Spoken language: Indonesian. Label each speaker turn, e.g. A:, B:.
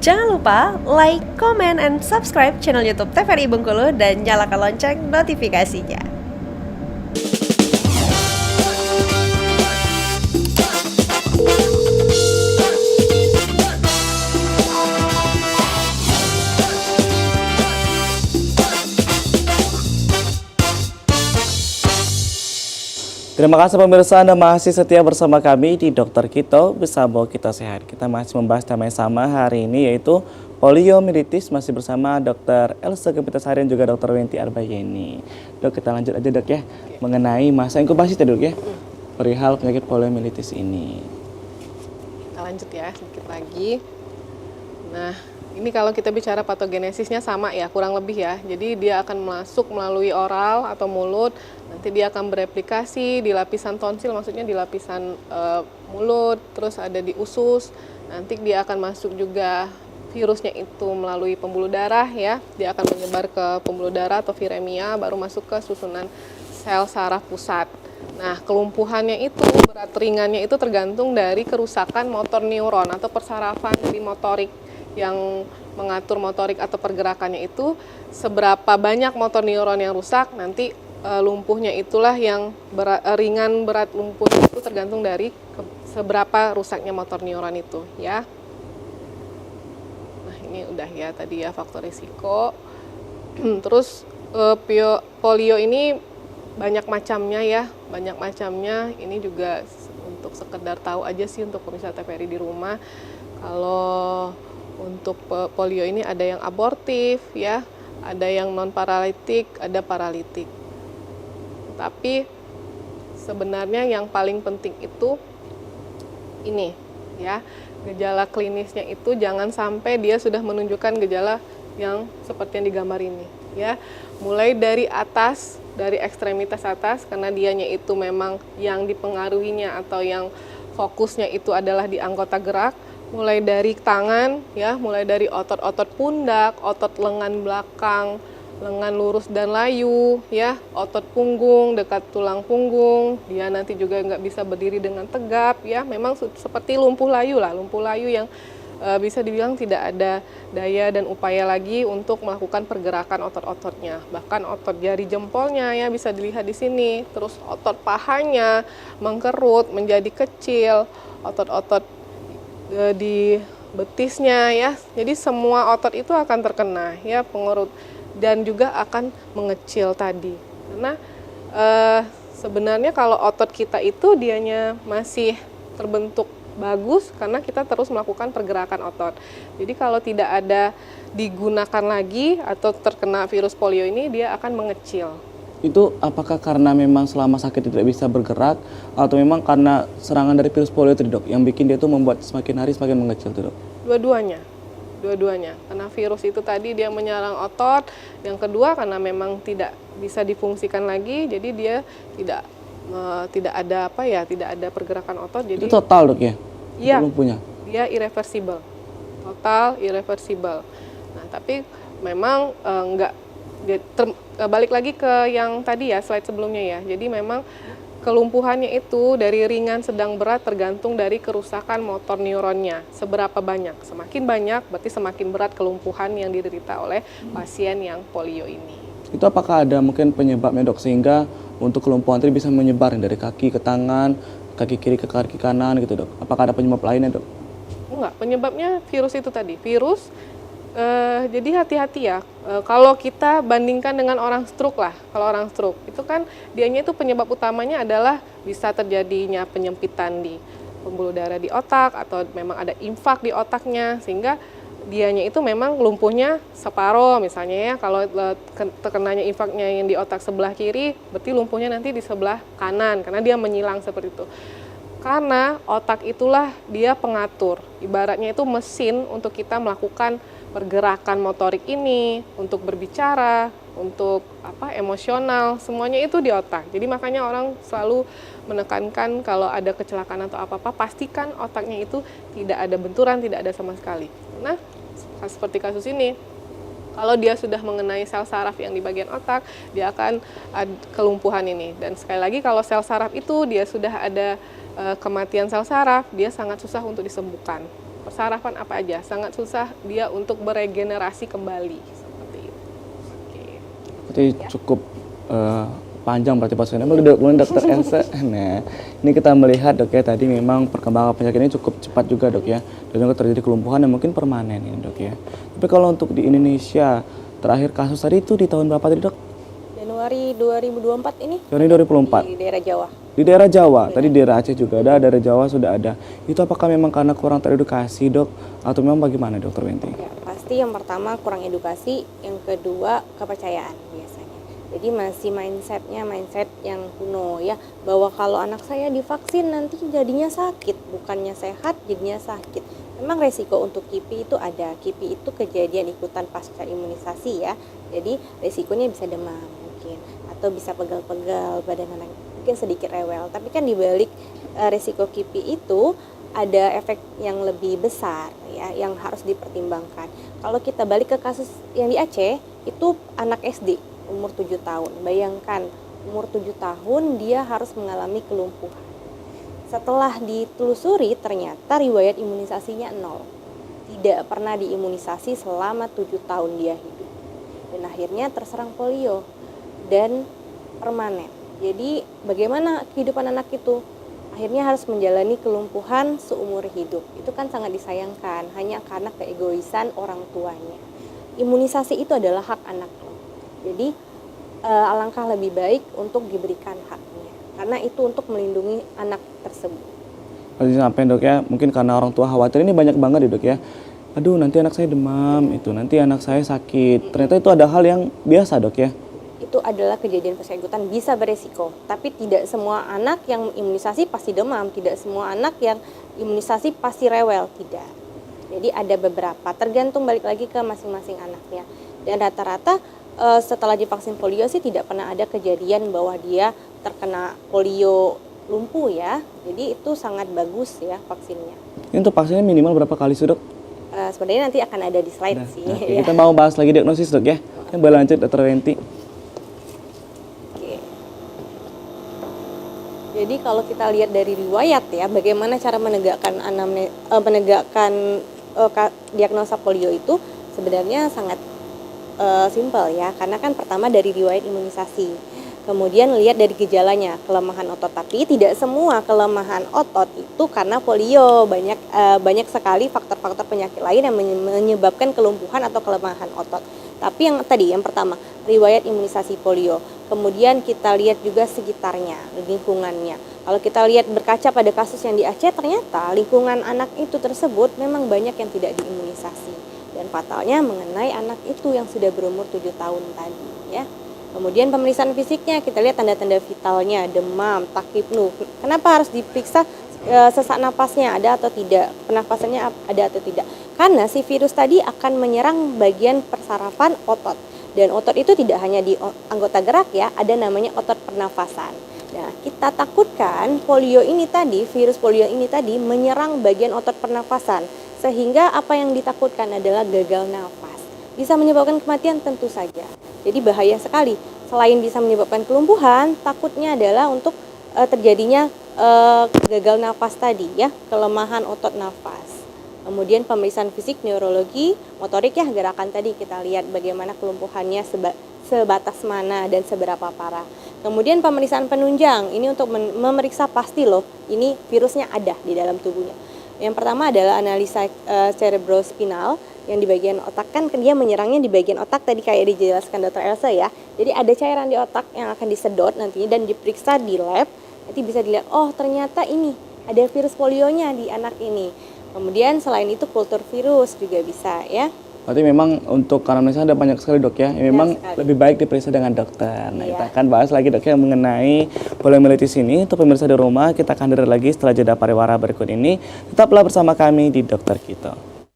A: Jangan lupa like, comment, and subscribe channel YouTube TVRI Bengkulu dan nyalakan lonceng notifikasinya.
B: Terima kasih pemirsa, Anda masih setia bersama kami di Dokter Kito, bersama Kita Sehat. Kita masih membahas tema yang sama hari ini, yaitu poliomyelitis, masih bersama Dr. Elsa Gepitasari dan juga Dr. Wenti Arbayeni. Dok, kita lanjut aja dok ya, mengenai masa inkubasi tadi dok ya, perihal penyakit poliomyelitis ini.
C: Kita lanjut ya, sedikit lagi. Nah, ini kalau kita bicara patogenesisnya sama ya, kurang lebih ya. Jadi dia akan masuk melalui oral atau mulut, nanti dia akan bereplikasi di lapisan tonsil, maksudnya di lapisan mulut, terus ada di usus. Nanti dia akan masuk juga virusnya itu melalui pembuluh darah ya. Dia akan menyebar ke pembuluh darah atau viremia, baru masuk ke susunan sel saraf pusat. Nah, kelumpuhannya itu, berat ringannya itu tergantung dari kerusakan motor neuron atau persarafan dari motorik yang mengatur motorik atau pergerakannya itu. Seberapa banyak motor neuron yang rusak, nanti lumpuhnya itulah yang ringan, berat lumpuhnya itu tergantung dari seberapa rusaknya motor neuron itu ya. Nah, ini udah ya tadi ya faktor risiko. Terus polio ini banyak macamnya ya, banyak macamnya. Ini juga untuk sekedar tahu aja sih untuk pemirsa TVRI di rumah. Kalau untuk polio ini ada yang abortif ya, ada yang non paralitik, ada paralitik. Tapi sebenarnya yang paling penting itu ini ya, gejala klinisnya itu jangan sampai dia sudah menunjukkan gejala yang seperti yang digambar ini ya. Mulai dari atas, dari ekstremitas atas, karena dianya itu memang yang dipengaruhinya atau yang fokusnya itu adalah di anggota gerak. Mulai dari tangan ya, mulai dari otot-otot pundak, otot lengan belakang, lengan lurus dan layu ya, otot punggung dekat tulang punggung, dia nanti juga nggak bisa berdiri dengan tegap ya. Memang seperti lumpuh layu lah, lumpuh layu yang bisa dibilang tidak ada daya dan upaya lagi untuk melakukan pergerakan otot-ototnya. Bahkan otot jari jempolnya ya bisa dilihat di sini, terus otot pahanya mengkerut menjadi kecil, otot-otot di betisnya ya. Jadi semua otot itu akan terkena ya, pengerut, dan juga akan mengecil tadi. Karena sebenarnya kalau otot kita itu dianya masih terbentuk bagus karena kita terus melakukan pergerakan otot. Jadi kalau tidak ada digunakan lagi atau terkena virus polio ini, dia akan mengecil.
B: Itu apakah karena memang selama sakit tidak bisa bergerak, atau memang karena serangan dari virus polio tadi dok, yang bikin dia tuh membuat semakin hari semakin mengecil tuh dok? Dua-duanya. Karena virus itu tadi dia menyerang otot, yang kedua karena memang tidak bisa difungsikan lagi, jadi dia tidak ada tidak ada pergerakan otot. Jadi itu total dok ya?
C: Iya.
B: Lumpuhnya?
C: Dia irreversible, total irreversible. Nah, tapi memang balik lagi ke yang tadi ya, slide sebelumnya ya. Jadi memang kelumpuhannya itu dari ringan, sedang, berat tergantung dari kerusakan motor neuronnya. Seberapa banyak? Semakin banyak berarti semakin berat kelumpuhan yang diderita oleh pasien yang polio ini.
B: Itu apakah ada mungkin penyebabnya dok, sehingga untuk kelumpuhan itu bisa menyebar dari kaki ke tangan, kaki kiri ke kaki kanan gitu dok? Apakah ada penyebab lainnya dok?
C: Enggak, penyebabnya virus itu tadi. Virus, jadi hati-hati ya. Kalau kita bandingkan dengan orang stroke lah, kalau orang stroke itu kan dianya itu penyebab utamanya adalah bisa terjadinya penyempitan di pembuluh darah di otak, atau memang ada infak di otaknya, sehingga dianya itu memang lumpuhnya separuh misalnya ya. Kalau terkenanya infaknya yang di otak sebelah kiri, berarti lumpuhnya nanti di sebelah kanan karena dia menyilang seperti itu. Karena otak itulah dia pengatur, ibaratnya itu mesin untuk kita melakukan pergerakan motorik ini, untuk berbicara, untuk emosional, semuanya itu di otak. Jadi makanya orang selalu menekankan kalau ada kecelakaan atau apa-apa, pastikan otaknya itu tidak ada benturan, tidak ada sama sekali. Nah, seperti kasus ini, kalau dia sudah mengenai sel saraf yang di bagian otak, dia akan ada kelumpuhan ini. Dan sekali lagi, kalau sel saraf itu dia sudah ada kematian sel saraf, dia sangat susah untuk disembuhkan. Persarafan apa aja, sangat susah dia untuk beregenerasi kembali. Seperti itu. Oke.
B: Berarti cukup panjang berarti pasiennya. Kemudian dokter Elsa, nah ini kita melihat dok ya, tadi memang perkembangan penyakit ini cukup cepat juga dok ya. Dan juga terjadi kelumpuhan yang mungkin permanen ini dok ya. Tapi kalau untuk di Indonesia, terakhir kasus tadi itu di tahun berapa tadi dok?
D: Januari 2024 ini.
B: Januari 2024.
D: Di daerah Jawa.
B: Di daerah Jawa, tadi di daerah Aceh juga ada, daerah Jawa sudah ada. Itu apakah memang karena kurang teredukasi dok? Atau memang bagaimana dokter Wenti?
D: Ya, pasti yang pertama kurang edukasi, yang kedua kepercayaan biasanya. Jadi masih mindset yang kuno ya, bahwa kalau anak saya divaksin nanti jadinya sakit, bukannya sehat jadinya sakit. Memang resiko untuk KIPI itu ada. KIPI itu kejadian ikutan pasca imunisasi ya. Jadi resikonya bisa demam mungkin, atau bisa pegal-pegal badan anak, mungkin sedikit rewel. Tapi kan dibalik resiko KIPI itu ada efek yang lebih besar ya, yang harus dipertimbangkan. Kalau kita balik ke kasus yang di Aceh, itu anak SD umur 7 tahun. Bayangkan umur 7 tahun dia harus mengalami kelumpuhan. Setelah ditelusuri ternyata riwayat imunisasinya 0. Tidak pernah diimunisasi selama 7 tahun dia hidup. Dan akhirnya terserang polio dan permanen. Jadi bagaimana kehidupan anak itu? Akhirnya harus menjalani kelumpuhan seumur hidup. Itu kan sangat disayangkan hanya karena keegoisan orang tuanya. Imunisasi itu adalah hak anak. Jadi alangkah lebih baik untuk diberikan haknya, karena itu untuk melindungi anak tersebut.
B: Kalau sampai dok ya, mungkin karena orang tua khawatir, ini banyak banget ya dok ya. Aduh nanti anak saya demam, itu nanti anak saya sakit. Ternyata itu ada hal yang biasa dok ya.
D: Itu adalah kejadian pasca ikutan, bisa beresiko. Tapi tidak semua anak yang imunisasi pasti demam, tidak semua anak yang imunisasi pasti rewel, tidak. Jadi ada beberapa, tergantung balik lagi ke masing-masing anaknya. Dan rata-rata setelah divaksin polio sih tidak pernah ada kejadian bahwa dia terkena polio lumpuh ya. Jadi itu sangat bagus ya vaksinnya.
B: Ini untuk vaksinnya minimal berapa kali sih dok?
D: Sebenarnya nanti akan ada di slide sih.
B: Oke,
D: Ya.
B: kita mau bahas lagi diagnosis dok ya. Yang berlanjut dokter Wenti.
D: Oke. Jadi kalau kita lihat dari riwayat ya, bagaimana cara menegakkan diagnosa polio itu sebenarnya sangat simpel ya, karena kan pertama dari riwayat imunisasi, kemudian lihat dari gejalanya, kelemahan otot. Tapi tidak semua kelemahan otot itu karena polio, banyak sekali faktor-faktor penyakit lain yang menyebabkan kelumpuhan atau kelemahan otot. Tapi yang pertama riwayat imunisasi polio, kemudian kita lihat juga sekitarnya, lingkungannya. Kalau kita lihat berkaca pada kasus yang di Aceh, ternyata lingkungan anak itu tersebut memang banyak yang tidak diimunisasi. Dan fatalnya mengenai anak itu yang sudah berumur 7 tahun tadi ya. Kemudian pemeriksaan fisiknya, kita lihat tanda-tanda vitalnya, demam, takipnu. Kenapa harus diperiksa sesak napasnya ada atau tidak, pernapasannya ada atau tidak? Karena si virus tadi akan menyerang bagian persarafan otot. Dan otot itu tidak hanya di anggota gerak ya, ada namanya otot pernafasan. Nah, kita takutkan virus polio ini tadi menyerang bagian otot pernafasan. Sehingga apa yang ditakutkan adalah gagal nafas. Bisa menyebabkan kematian tentu saja. Jadi bahaya sekali. Selain bisa menyebabkan kelumpuhan, takutnya adalah untuk terjadinya gagal nafas tadi ya, kelemahan otot nafas. Kemudian pemeriksaan fisik, neurologi, motorik ya, gerakan tadi kita lihat bagaimana kelumpuhannya sebatas mana dan seberapa parah. Kemudian pemeriksaan penunjang, ini untuk memeriksa pasti loh, ini virusnya ada di dalam tubuhnya. Yang pertama adalah analisa cerebrospinal yang di bagian otak, kan dia menyerangnya di bagian otak tadi kayak dijelaskan Dr. Elsa ya. Jadi ada cairan di otak yang akan disedot nantinya dan diperiksa di lab. Nanti bisa dilihat, oh ternyata ini ada virus polionya di anak ini. Kemudian selain itu kultur virus juga bisa ya.
B: Berarti memang untuk anamnesa ada banyak sekali dok ya. Memang lebih baik diperiksa dengan dokter. Nah, kita akan bahas lagi dok ya mengenai poliomielitis ini. Untuk pemirsa di rumah, kita akan hadir lagi setelah jeda pariwara berikut ini. Tetaplah bersama kami di Dokter Kito.